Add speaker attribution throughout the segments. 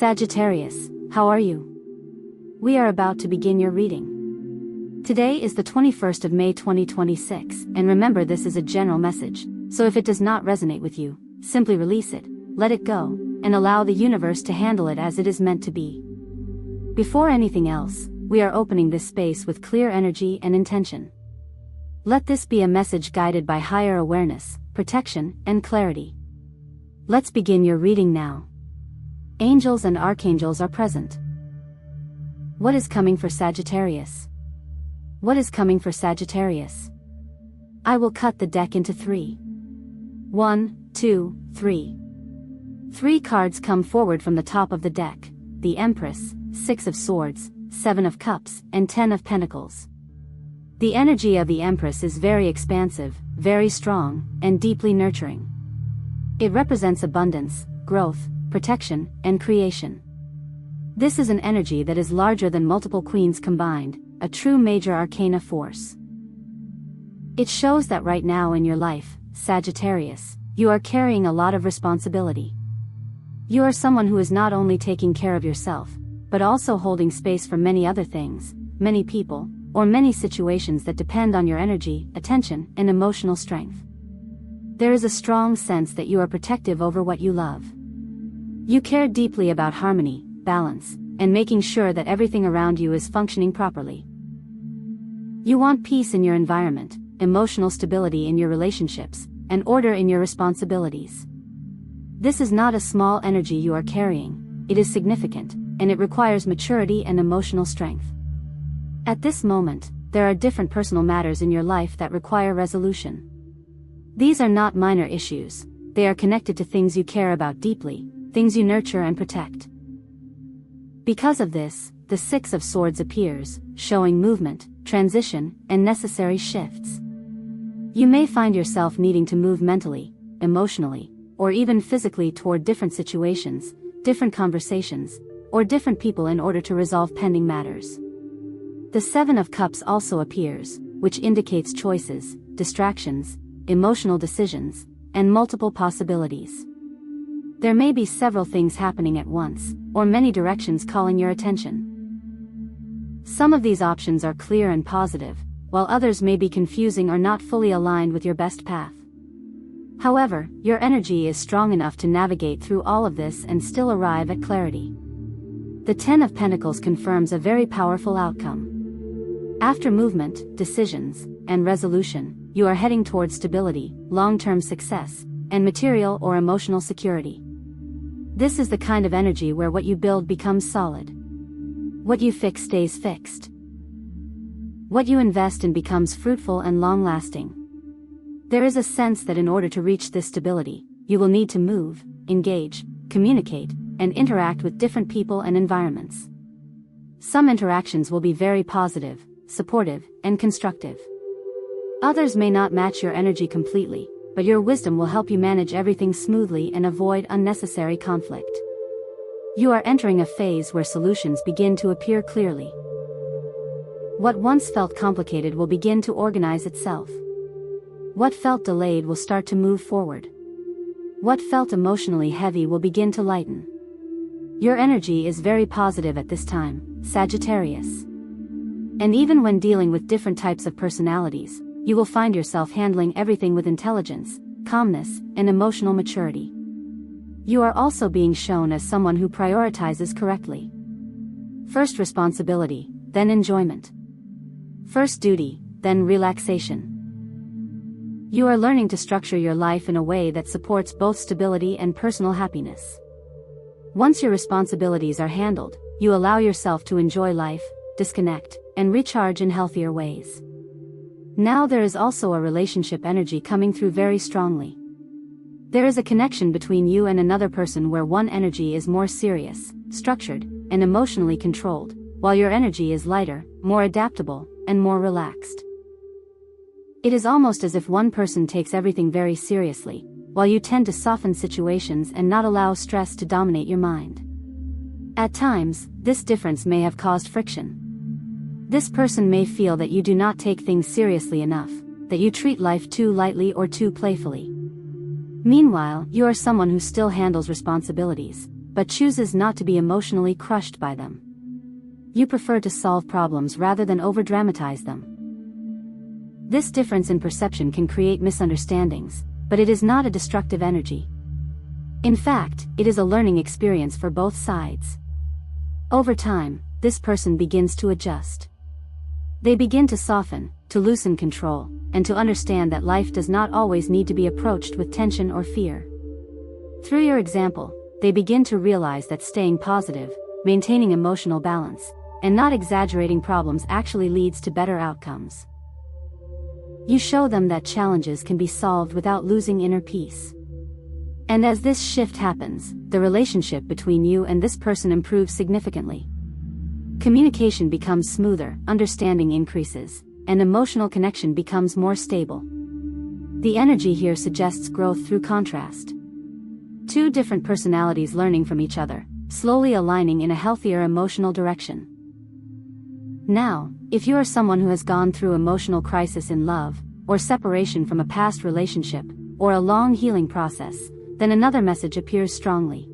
Speaker 1: Sagittarius, how are you? We are about to begin your reading. Today is the 21st of May 2026, and remember, this is a general message, so if it does not resonate with you, simply release it, let it go, and allow the universe to handle it as it is meant to be. Before anything else, we are opening this space with clear energy and intention. Let this be a message guided by higher awareness, protection, and clarity. Let's begin your reading now. Angels and archangels are present. What is coming for Sagittarius? What is coming for Sagittarius? I will cut the deck into 3. 1, 2, 3. 3 cards come forward from the top of the deck: the Empress, 6 of Swords, 7 of Cups, and 10 of Pentacles. The energy of the Empress is very expansive, very strong, and deeply nurturing. It represents abundance, growth, protection, and creation. This is an energy that is larger than multiple queens combined, a true major arcana force. It shows that right now in your life, Sagittarius, you are carrying a lot of responsibility. You are someone who is not only taking care of yourself, but also holding space for many other things, many people, or many situations that depend on your energy, attention, and emotional strength. There is a strong sense that you are protective over what you love. You care deeply about harmony, balance, and making sure that everything around you is functioning properly. You want peace in your environment, emotional stability in your relationships, and order in your responsibilities. This is not a small energy you are carrying, it is significant, and it requires maturity and emotional strength. At this moment, there are different personal matters in your life that require resolution. These are not minor issues, they are connected to things you care about deeply, things you nurture and protect. Because of this, the 6 of Swords appears, showing movement, transition, and necessary shifts. You may find yourself needing to move mentally, emotionally, or even physically toward different situations, different conversations, or different people in order to resolve pending matters. The 7 of Cups also appears, which indicates choices, distractions, emotional decisions, and multiple possibilities. There may be several things happening at once, or many directions calling your attention. Some of these options are clear and positive, while others may be confusing or not fully aligned with your best path. However, your energy is strong enough to navigate through all of this and still arrive at clarity. The 10 of Pentacles confirms a very powerful outcome. After movement, decisions, and resolution, you are heading towards stability, long-term success, and material or emotional security. This is the kind of energy where what you build becomes solid. What you fix stays fixed. What you invest in becomes fruitful and long-lasting. There is a sense that in order to reach this stability, you will need to move, engage, communicate, and interact with different people and environments. Some interactions will be very positive, supportive, and constructive. Others may not match your energy completely, but your wisdom will help you manage everything smoothly and avoid unnecessary conflict. You are entering a phase where solutions begin to appear clearly. What once felt complicated will begin to organize itself. What felt delayed will start to move forward. What felt emotionally heavy will begin to lighten. Your energy is very positive at this time, Sagittarius. And even when dealing with different types of personalities, you will find yourself handling everything with intelligence, calmness, and emotional maturity. You are also being shown as someone who prioritizes correctly. First responsibility, then enjoyment. First duty, then relaxation. You are learning to structure your life in a way that supports both stability and personal happiness. Once your responsibilities are handled, you allow yourself to enjoy life, disconnect, and recharge in healthier ways. Now there is also a relationship energy coming through very strongly. There is a connection between you and another person where one energy is more serious, structured, and emotionally controlled, while your energy is lighter, more adaptable, and more relaxed. It is almost as if one person takes everything very seriously, while you tend to soften situations and not allow stress to dominate your mind. At times, this difference may have caused friction. This person may feel that you do not take things seriously enough, that you treat life too lightly or too playfully. Meanwhile, you are someone who still handles responsibilities, but chooses not to be emotionally crushed by them. You prefer to solve problems rather than over-dramatize them. This difference in perception can create misunderstandings, but it is not a destructive energy. In fact, it is a learning experience for both sides. Over time, this person begins to adjust. They begin to soften, to loosen control, and to understand that life does not always need to be approached with tension or fear. Through your example, they begin to realize that staying positive, maintaining emotional balance, and not exaggerating problems actually leads to better outcomes. You show them that challenges can be solved without losing inner peace. And as this shift happens, the relationship between you and this person improves significantly. Communication becomes smoother, understanding increases, and emotional connection becomes more stable. The energy here suggests growth through contrast. Two different personalities learning from each other, slowly aligning in a healthier emotional direction. Now, if you are someone who has gone through emotional crisis in love, or separation from a past relationship, or a long healing process, then another message appears strongly.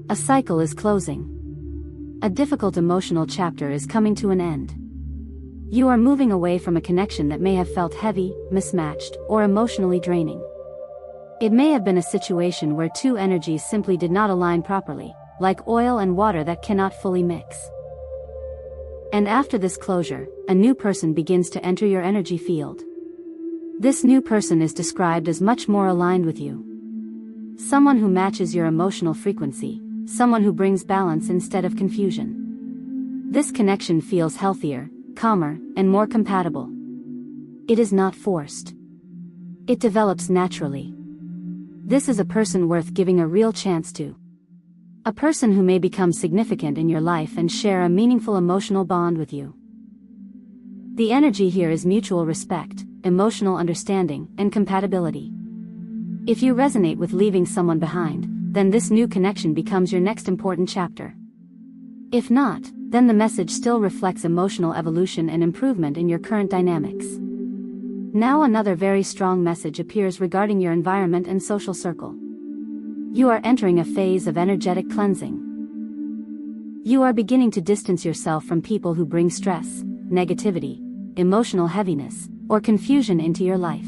Speaker 1: A cycle is closing. A difficult emotional chapter is coming to an end. You are moving away from a connection that may have felt heavy, mismatched, or emotionally draining. It may have been a situation where two energies simply did not align properly, like oil and water that cannot fully mix. And after this closure, a new person begins to enter your energy field. This new person is described as much more aligned with you. Someone who matches your emotional frequency, someone who brings balance instead of confusion. This connection feels healthier, calmer, and more compatible. It is not forced. It develops naturally. This is a person worth giving a real chance to. A person who may become significant in your life and share a meaningful emotional bond with you. The energy here is mutual respect, emotional understanding, and compatibility. If you resonate with leaving someone behind, then this new connection becomes your next important chapter. If not, then the message still reflects emotional evolution and improvement in your current dynamics. Now another very strong message appears regarding your environment and social circle. You are entering a phase of energetic cleansing. You are beginning to distance yourself from people who bring stress, negativity, emotional heaviness, or confusion into your life.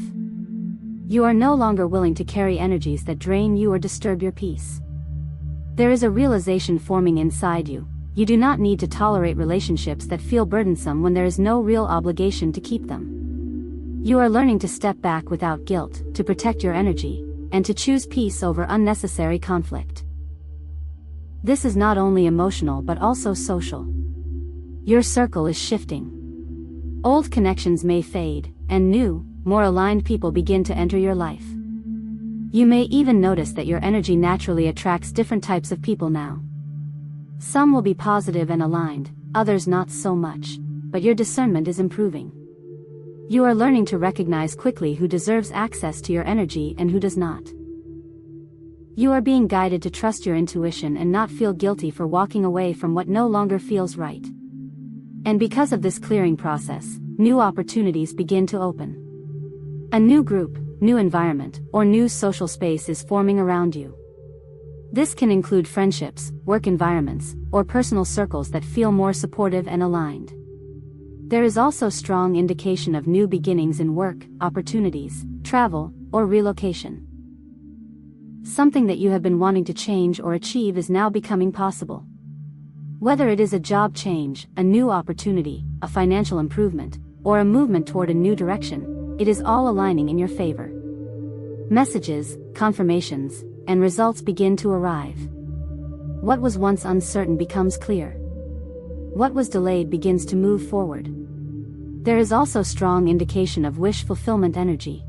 Speaker 1: You are no longer willing to carry energies that drain you or disturb your peace. There is a realization forming inside you. You do not need to tolerate relationships that feel burdensome when there is no real obligation to keep them. You are learning to step back without guilt, to protect your energy, and to choose peace over unnecessary conflict. This is not only emotional but also social. Your circle is shifting. Old connections may fade, and new, more aligned people begin to enter your life. You may even notice that your energy naturally attracts different types of people now. Some will be positive and aligned, others not so much, but your discernment is improving. You are learning to recognize quickly who deserves access to your energy and who does not. You are being guided to trust your intuition and not feel guilty for walking away from what no longer feels right. And because of this clearing process, new opportunities begin to open. A new group, new environment, or new social space is forming around you. This can include friendships, work environments, or personal circles that feel more supportive and aligned. There is also strong indication of new beginnings in work, opportunities, travel, or relocation. Something that you have been wanting to change or achieve is now becoming possible. Whether it is a job change, a new opportunity, a financial improvement, or a movement toward a new direction, it is all aligning in your favor. Messages, confirmations, and results begin to arrive. What was once uncertain becomes clear. What was delayed begins to move forward. There is also strong indication of wish fulfillment energy.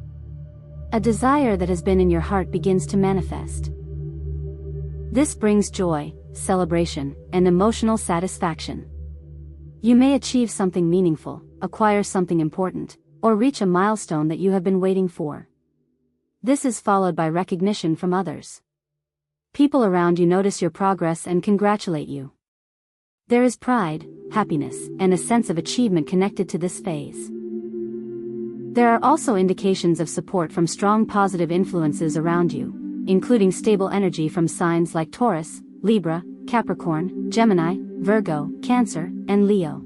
Speaker 1: A desire that has been in your heart begins to manifest. This brings joy, celebration, and emotional satisfaction. You may achieve something meaningful, acquire something important, or reach a milestone that you have been waiting for. This is followed by recognition from others. People around you notice your progress and congratulate you. There is pride, happiness, and a sense of achievement connected to this phase. There are also indications of support from strong positive influences around you, including stable energy from signs like Taurus, Libra, Capricorn, Gemini, Virgo, Cancer, and Leo.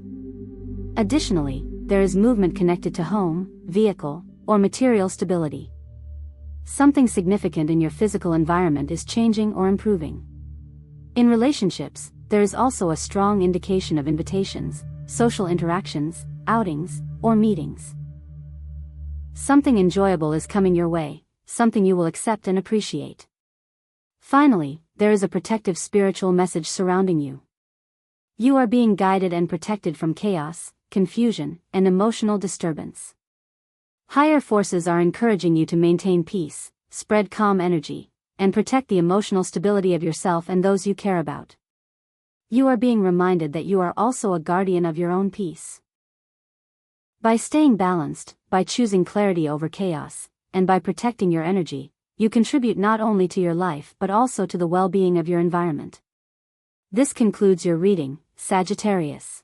Speaker 1: Additionally, there is movement connected to home, vehicle, or material stability. Something significant in your physical environment is changing or improving. In relationships, there is also a strong indication of invitations, social interactions, outings, or meetings. Something enjoyable is coming your way, something you will accept and appreciate. Finally, there is a protective spiritual message surrounding you. You are being guided and protected from chaos, confusion, and emotional disturbance. Higher forces are encouraging you to maintain peace, spread calm energy, and protect the emotional stability of yourself and those you care about. You are being reminded that you are also a guardian of your own peace. By staying balanced, by choosing clarity over chaos, and by protecting your energy, you contribute not only to your life but also to the well-being of your environment. This concludes your reading, Sagittarius.